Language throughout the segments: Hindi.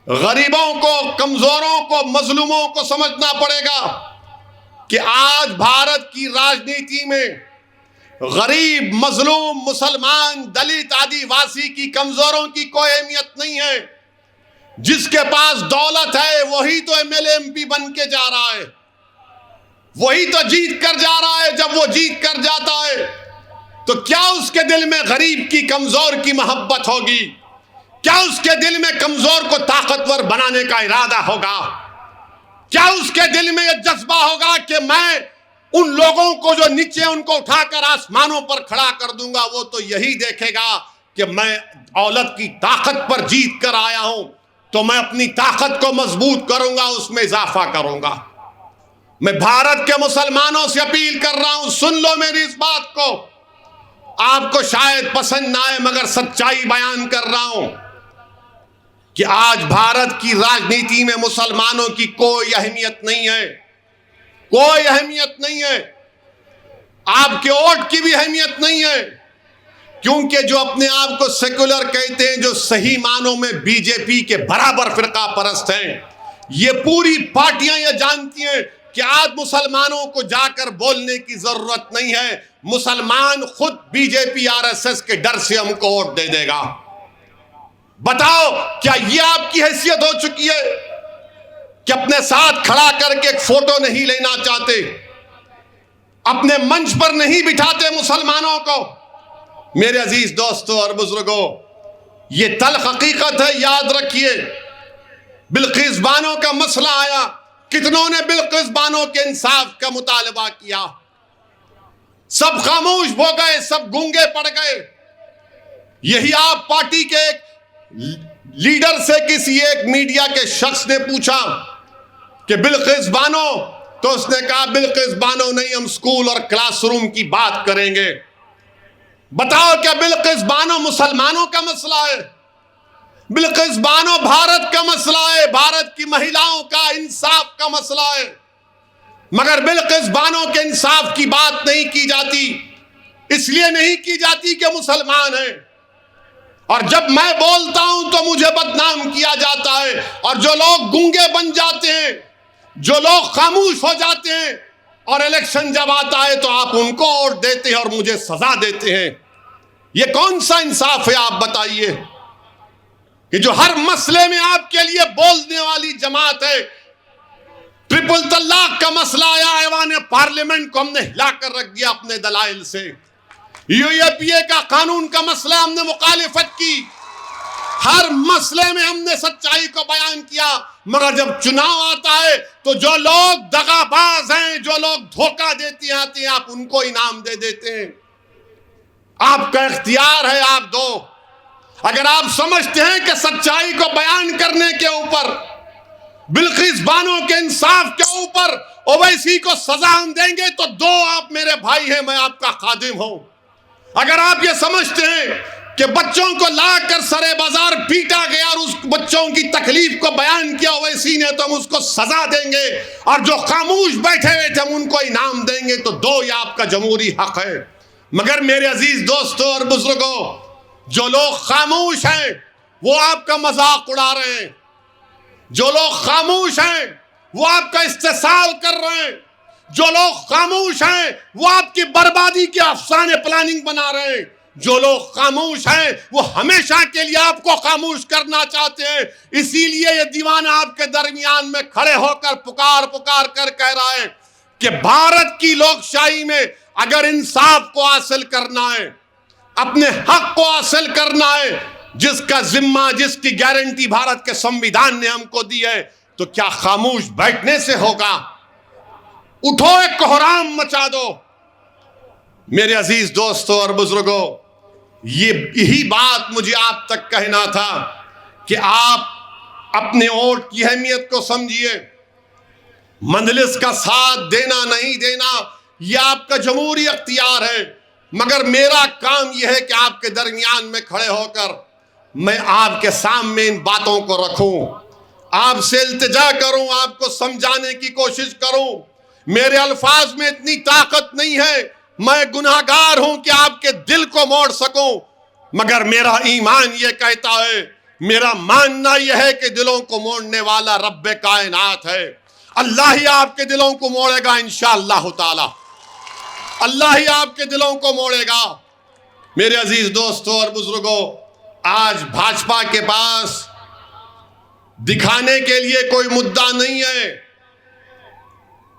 गरीबों को, कमजोरों को, मजलूमों को समझना पड़ेगा कि आज भारत की राजनीति में गरीब, मजलूम, मुसलमान, दलित, आदिवासी की, कमजोरों की कोई अहमियत नहीं है। जिसके पास दौलत है वही तो एमएलए एमपी बन के जा रहा है, वही तो जीत कर जा रहा है। जब वो जीत कर जाता है तो क्या उसके दिल में गरीब की, कमजोर की मोहब्बत होगी? क्या उसके दिल में कमजोर को ताकतवर बनाने का इरादा होगा? क्या उसके दिल में यह जज्बा होगा कि मैं उन लोगों को जो नीचे, उनको उठाकर आसमानों पर खड़ा कर दूंगा? वो तो यही देखेगा कि मैं औलत की ताकत पर जीत कर आया हूं, तो मैं अपनी ताकत को मजबूत करूंगा, उसमें इजाफा करूंगा। मैं भारत के मुसलमानों से अपील कर रहा हूं, सुन लो मेरी इस बात को। आपको शायद पसंद ना आए मगर सच्चाई बयान कर रहा हूं कि आज भारत की राजनीति में मुसलमानों की कोई अहमियत नहीं है, कोई अहमियत नहीं है। आपके वोट की भी अहमियत नहीं है, क्योंकि जो अपने आप को सेकुलर कहते हैं, जो सही मानों में बीजेपी के बराबर फिरका परस्त हैं, ये पूरी पार्टियां ये जानती हैं कि आज मुसलमानों को जाकर बोलने की जरूरत नहीं है। मुसलमान खुद बीजेपी आरएसएस के डर से हमको वोट दे देगा। बताओ, क्या ये आपकी हैसियत हो चुकी है कि अपने साथ खड़ा करके एक फोटो नहीं लेना चाहते, अपने मंच पर नहीं बिठाते मुसलमानों को? मेरे अजीज दोस्तों और बुजुर्गों, ये तल्ख हकीकत है, याद रखिए। बिल्किस बानो का मसला आया, कितनों ने बिल्किस बानो के इंसाफ का मुतालबा किया? सब खामोश हो गए, सब गूंगे पड़ गए। यही आप पार्टी के एक लीडर से किसी एक मीडिया के शख्स ने पूछा कि बिल्किस बानो, तो उसने कहा बिल्किस बानो नहीं, हम स्कूल और क्लासरूम की बात करेंगे। बताओ, क्या बिल्किस बानो मुसलमानों का मसला है? बिल्किस बानो भारत का मसला है, भारत की महिलाओं का इंसाफ का मसला है। मगर बिल्किस बानो के इंसाफ की बात नहीं की जाती, इसलिए नहीं की जाती कि मुसलमान है। और जब मैं बोलता हूं तो मुझे बदनाम किया जाता है। और जो लोग गूंगे बन जाते हैं, जो लोग खामोश हो जाते हैं, और इलेक्शन जब आता है तो आप उनको वोट देते हैं और मुझे सजा देते हैं। ये कौन सा इंसाफ है? आप बताइए कि जो हर मसले में आपके लिए बोलने वाली जमात है। ट्रिपल तलाक का मसला आया, ऐवान पार्लियामेंट को हमने हिलाकर रख दिया अपने दलाइल से। यूएपीए का कानून का मसला हमने मुखालिफत की। हर मसले में हमने सच्चाई को बयान किया। मगर जब चुनाव आता है तो जो लोग दगाबाज हैं, जो लोग धोखा देते आते हैं, आप उनको इनाम दे देते हैं। आपका इख्तियार है, आप दो। अगर आप समझते हैं कि सच्चाई को बयान करने के ऊपर, बिल्किस बानो के इंसाफ के ऊपर ओवैसी को सजा हम देंगे तो दो, आप मेरे भाई हैं, मैं आपका खादिम हूं। अगर आप ये समझते हैं कि बच्चों को लाकर सरे बाजार पीटा गया और उस बच्चों की तकलीफ को बयान किया ओवैसी ने, तो हम उसको सजा देंगे, और जो खामोश बैठे हुए थे हम उनको इनाम देंगे, तो दो, ये आपका जमहूरी हक है। मगर मेरे अजीज दोस्तों और बुजुर्गों, जो लोग खामोश हैं वो आपका मजाक उड़ा रहे हैं। जो लोग खामोश हैं वो आपका इस्तेसाल कर रहे हैं। जो लोग खामोश हैं वो आपकी बर्बादी के अफसाने प्लानिंग बना रहे हैं। जो लोग खामोश हैं वो हमेशा के लिए आपको खामोश करना चाहते हैं। इसीलिए ये दीवाना आपके दरमियान में खड़े होकर पुकार पुकार कर कह रहा है कि भारत की लोकशाही में अगर इंसाफ को हासिल करना है, अपने हक को हासिल करना है, जिसका जिम्मा, जिसकी गारंटी भारत के संविधान ने हमको दी है, तो क्या खामोश बैठने से होगा? उठो, एक कोहराम मचा दो। मेरे अजीज दोस्तों और बुजुर्गों, यही बात मुझे आप तक कहना था कि आप अपने वोट की अहमियत को समझिए। मंजलिस का साथ देना नहीं देना यह आपका जमहूरी अख्तियार है, मगर मेरा काम यह है कि आपके दरमियान में खड़े होकर मैं आपके सामने इन बातों को रखूं, आपसे इल्तिजा करूं, आपको समझाने की कोशिश करूं। मेरे अल्फाज में इतनी ताकत नहीं है, मैं गुनाहगार हूं कि आपके दिल को मोड़ सकूं, मगर मेरा ईमान यह कहता है मेरा मानना यह है कि दिलों को मोड़ने वाला रब्बे कायनात है। अल्लाह ही आपके दिलों को मोड़ेगा इंशाअल्लाह ताला, अल्लाह ही आपके दिलों को मोड़ेगा। मेरे अजीज दोस्तों और बुजुर्गों, आज भाजपा के पास दिखाने के लिए कोई मुद्दा नहीं है।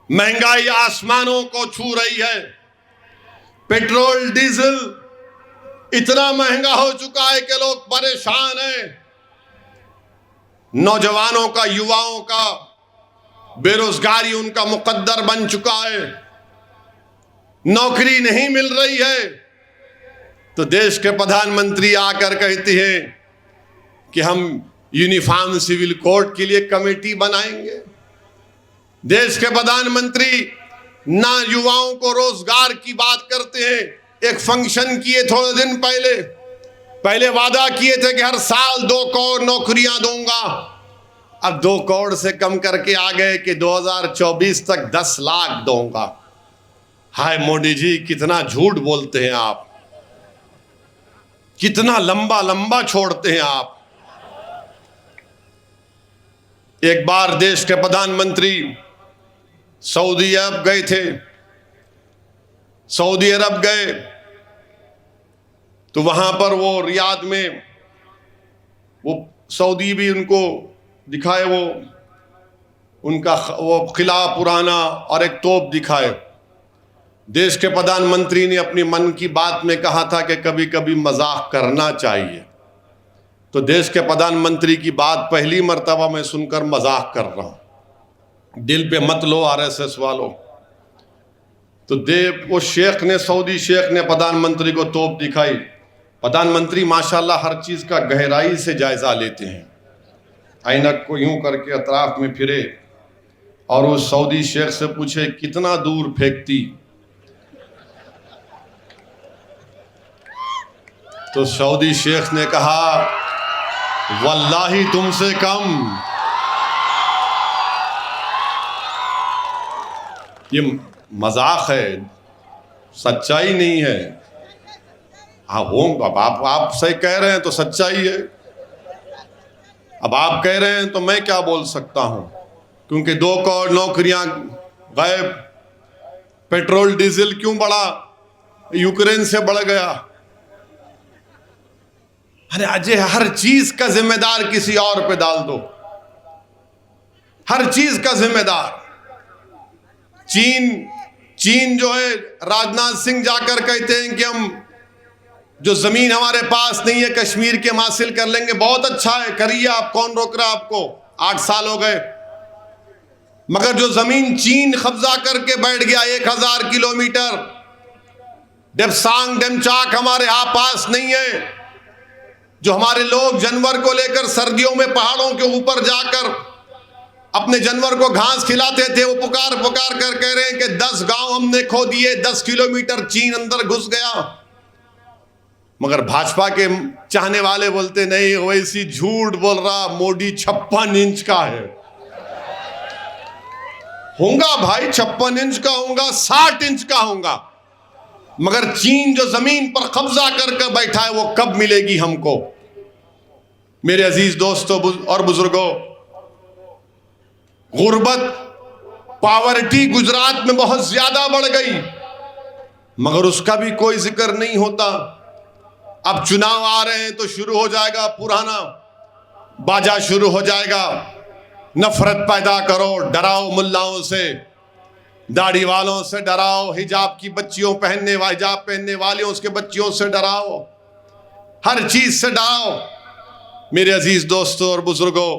महंगाई आसमानों को छू रही है, पेट्रोल डीजल इतना महंगा हो चुका है कि लोग परेशान हैं। नौजवानों का, युवाओं का बेरोजगारी उनका मुकद्दर बन चुका है, नौकरी नहीं मिल रही है। तो देश के प्रधानमंत्री आकर कहते हैं कि हम यूनिफॉर्म सिविल कोड के लिए कमेटी बनाएंगे। देश के प्रधानमंत्री ना युवाओं को रोजगार की बात करते हैं। एक फंक्शन किए थोड़े दिन पहले वादा किए थे कि हर साल 2 करोड़ नौकरियां दूंगा। अब 2 करोड़ से कम करके आ गए कि 2024 तक 10 लाख दूंगा। हाय मोदी जी, कितना झूठ बोलते हैं आप, कितना लंबा लंबा छोड़ते हैं आप। एक बार देश के प्रधानमंत्री सऊदी अरब गए थे। सऊदी अरब गए तो वहां पर वो रियाद में वो सऊदी भी उनको दिखाए, वो उनका वो किला पुराना और एक तोप दिखाए। देश के प्रधानमंत्री ने अपनी मन की बात में कहा था कि कभी कभी मजाक करना चाहिए। तो देश के प्रधानमंत्री की बात पहली मर्तबा मैं सुनकर मजाक कर रहा हूं, दिल पे मत लो आरएसएस वालों। तो वो शेख ने, सऊदी शेख ने प्रधानमंत्री को तोप दिखाई। प्रधानमंत्री माशाल्लाह हर चीज का गहराई से जायजा लेते हैं। ऐनक को यूं करके अतराफ में फिरे और उस सऊदी शेख से पूछे कितना दूर फेंकती। तो सऊदी शेख ने कहा वल्लाही तुमसे कम। ये मजाक है, सच्चाई नहीं है। हाँ होंगे, अब आप सही कह रहे हैं तो सच्चाई है। अब आप कह रहे हैं तो मैं क्या बोल सकता हूं, क्योंकि 2 करोड़ नौकरियां गायब। पेट्रोल डीजल क्यों बढ़ा? यूक्रेन से बढ़ गया। अरे अजय, हर चीज का जिम्मेदार किसी और पे डाल दो, हर चीज का जिम्मेदार। चीन जो है, राजनाथ सिंह जाकर कहते हैं कि हम जो जमीन हमारे पास नहीं है कश्मीर के हम हासिल कर लेंगे। बहुत अच्छा है, करिए आप, कौन रोक रहा है आपको? 8 साल हो गए। मगर जो जमीन चीन कब्जा करके बैठ गया 1000 किलोमीटर, डेप्सांग डेमचाक हमारे यहाँ पास नहीं है। जो हमारे लोग जानवर को लेकर सर्दियों में पहाड़ों के ऊपर जाकर अपने जानवर को घास खिलाते थे, वो पुकार पुकार कर कह रहे हैं कि 10 गांव हमने खो दिए, 10 किलोमीटर चीन अंदर घुस गया। मगर भाजपा के चाहने वाले बोलते नहीं, वैसी झूठ बोल रहा, मोदी 56 इंच का है। होगा भाई, 56 इंच का होगा, 60 इंच का होगा, मगर चीन जो जमीन पर कब्जा करके बैठा है वो कब मिलेगी हमको? मेरे अजीज दोस्तों और बुजुर्गों, गुर्बत, पावर्टी गुजरात में बहुत ज्यादा बढ़ गई, मगर उसका भी कोई जिक्र नहीं होता। अब चुनाव आ रहे हैं तो शुरू हो जाएगा पुराना बाजा, शुरू हो जाएगा। नफरत पैदा करो, डराओ मुल्लाओं से, दाढ़ी वालों से डराओ, हिजाब की बच्चियों हिजाब पहनने वालियों उसके बच्चियों से डराओ, हर चीज से डराओ। मेरे अजीज दोस्तों और बुजुर्गों,